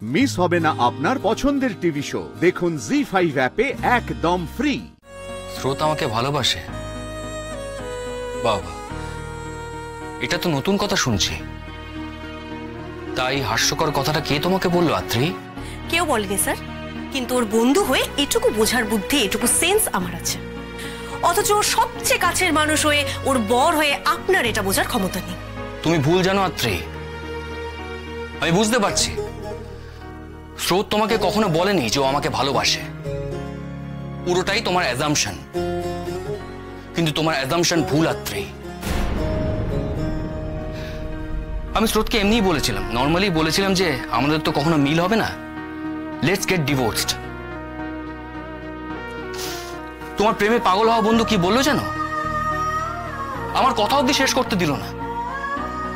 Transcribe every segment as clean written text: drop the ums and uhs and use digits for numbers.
Miss হবে না আপনার পছন্দের টিভি শো। দেখুন জি5 অ্যাপে একদম ফ্রি। স্রোত আমাকে ভালোবাসে? বাবা, এটা তো নতুন কথা শুনছি। তাই হাস্যকর কথাটা কে তোমাকে বললো আত্রি? কেউ বলেনি স্যার, কিন্তু ওর বন্ধু হয়ে এটুকু বোঝার বুদ্ধি, এটুকু সেন্স আমার আছে। অথচ ওর সবচেয়ে কাছের মানুষ হয়ে, ওর বর হয়ে আপনার এটা বোঝার ক্ষমতা নেই। তুমি ভুল জানো আত্রি। আমি বুঝতে পারছি স্রোত তোমাকে কখনো বলেনি যে ও আমাকে ভালোবাসে। পুরোটাই তোমার অ্যাজাম্পশন। কিন্তু তোমার অ্যাজাম্পশন ভুল আত্রি। আমি স্রোতকে এমনিই বলেছিলাম, নর্মালি বলেছিলাম যে আমাদের তো কখনো মিল হবে না, লেটস গেট ডিভোর্সড। তোমার প্রেমে পাগল হওয়া বন্ধু কি বললো জানো? আমার কথা অবধি শেষ করতে দিল না,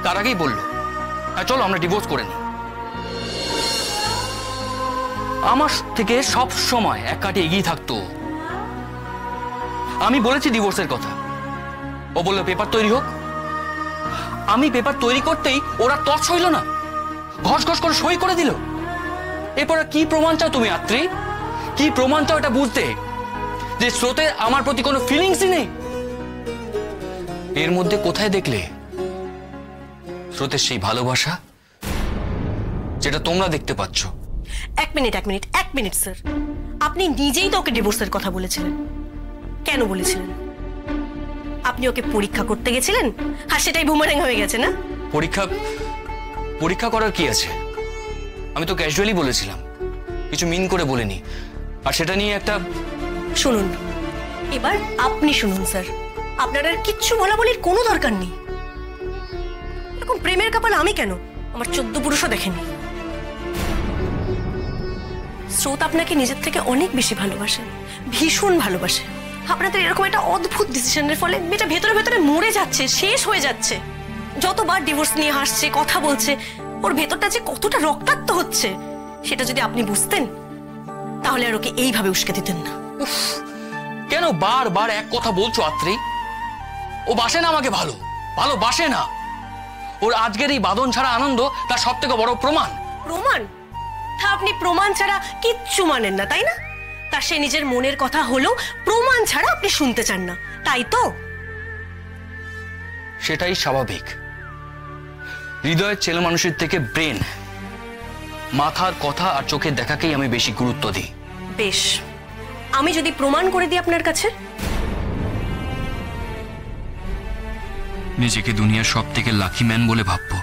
তার আগেই বললো হ্যাঁ চলো আমরা ডিভোর্স করে নিই। আমার থেকে সব সময় এক কাটে এগিয়ে থাকতো। আমি বলেছি ডিভোর্সের কথা, ও বললো পেপার তৈরি হোক। আমি পেপার তৈরি করতেই ওরা তছ হইল না, ঘস ঘস করে সই করে দিল। এরপর কি প্রমাণ চাও তুমি আত্রি? কি প্রমাণ চাও এটা বুঝতে যে স্রোতের আমার প্রতি কোনো ফিলিংসই নেই? এর মধ্যে কোথায় দেখলে স্রোতের সেই ভালোবাসা যেটা তোমরা দেখতে পাচ্ছ? এক মিনিট স্যার, আপনি নিজেই তো ওকে ডিভোর্সের কথা বলেছিলেন। কেন বলেছিলেন? আপনি ওকে পরীক্ষা করতে গেছিলেন, আর সেটাই বুমারেং হয়ে গেছে না? পরীক্ষা করার কি আছে? আমি তো ক্যাজুয়ালি বলেছিলাম, কিছু মিন করে বলিনি। আর সেটা নিয়ে একটা... শুনুন, এবার আপনি শুনুন স্যার, আপনার আর কিচ্ছু বলাবলির কোনো দরকার নেই। এরকম প্রেমের কপাল আমি কেন, আমার 14 পুরুষও দেখেনি। স্রোত আপনাকে নিজের থেকে অনেক বেশি ভালোবাসে, ভীষণ ভালোবাসে। আপনাদের এরকম একটা অদ্ভুত ডিসিশনের ফলে মেয়েটা ভেতরে ভেতরে মরে যাচ্ছে, শেষ হয়ে যাচ্ছে। যতবার ডিভোর্স নিয়ে হাসছে, কথা বলছে, ওর ভেতরটা যে কতটা রক্তাক্ত হচ্ছে সেটা যদি আপনি বুঝতেন তাহলে আর ওকে এইভাবে উস্কে দিতেন না। কেন বারবার এক কথা বলছো আত্রি? ও বাসে না আমাকে, ভালোবাসে না। ওর আজকের এই বাঁধন ছাড়া আনন্দ তার সব থেকে বড় প্রমাণ। প্রমাণ? তা আপনি প্রমাণ ছাড়া কিচ্ছু মানেন না, তাই না? তা সে নিজের মনের কথা হলো প্রমাণ ছাড়া আপনি শুনতে চান না, তাই তো? সেটাই স্বাভাবিক। হৃদয়ের ছেলে মানুষের থেকে ব্রেন, মাথার কথা আর চোখের দেখাকেই আমি বেশি গুরুত্ব দিই। বেশ, আমি যদি প্রমাণ করে দিই আপনার কাছে? নিজেকে দুনিয়ার সব থেকে লাকি ম্যান বলে ভাববো।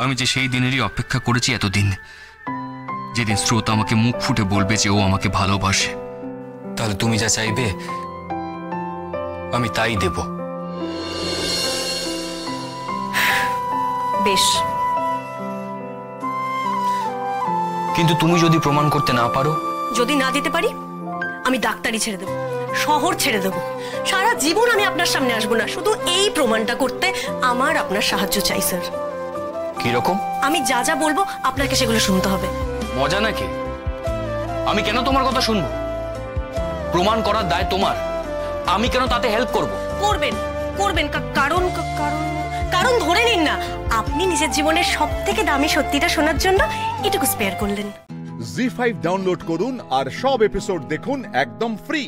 আমি যে সেই দিনেরই অপেক্ষা করেছি এতদিন, যেদিন স্রোত আমাকে মুখ ফুটে বলবে যে ও আমাকে ভালোবাসে। তাহলে তুমি যা চাইবে আমি তাই দেব। বেশ, কিন্তু তুমি যদি প্রমাণ করতে না পারো? যদি না দিতে পারি, আমি ডাক্তারি ছেড়ে দেব, শহর ছেড়ে দেব, সারা জীবন আমি আপনার সামনে আসবো না। শুধু এই প্রমাণটা করতে আমার আপনার সাহায্য চাই স্যার। কি রকম? আমি যা যা বলবো আপনাকে সেগুলো শুনতে হবে। মজা নাকি? আমি কেন তোমার কথা শুনবো? প্রমাণ করার দায় তোমার, আমি কেন তাতে হেল্প করব? করবেন কারণ কারণ ধরে নিন না, আপনি নিজের জীবনের সব থেকে দামি সত্যিটা শোনার জন্য এটুকু স্পেয়ার করলেন। জি5 ডাউনলোড করুন আর সব এপিসোড দেখুন একদম ফ্রি।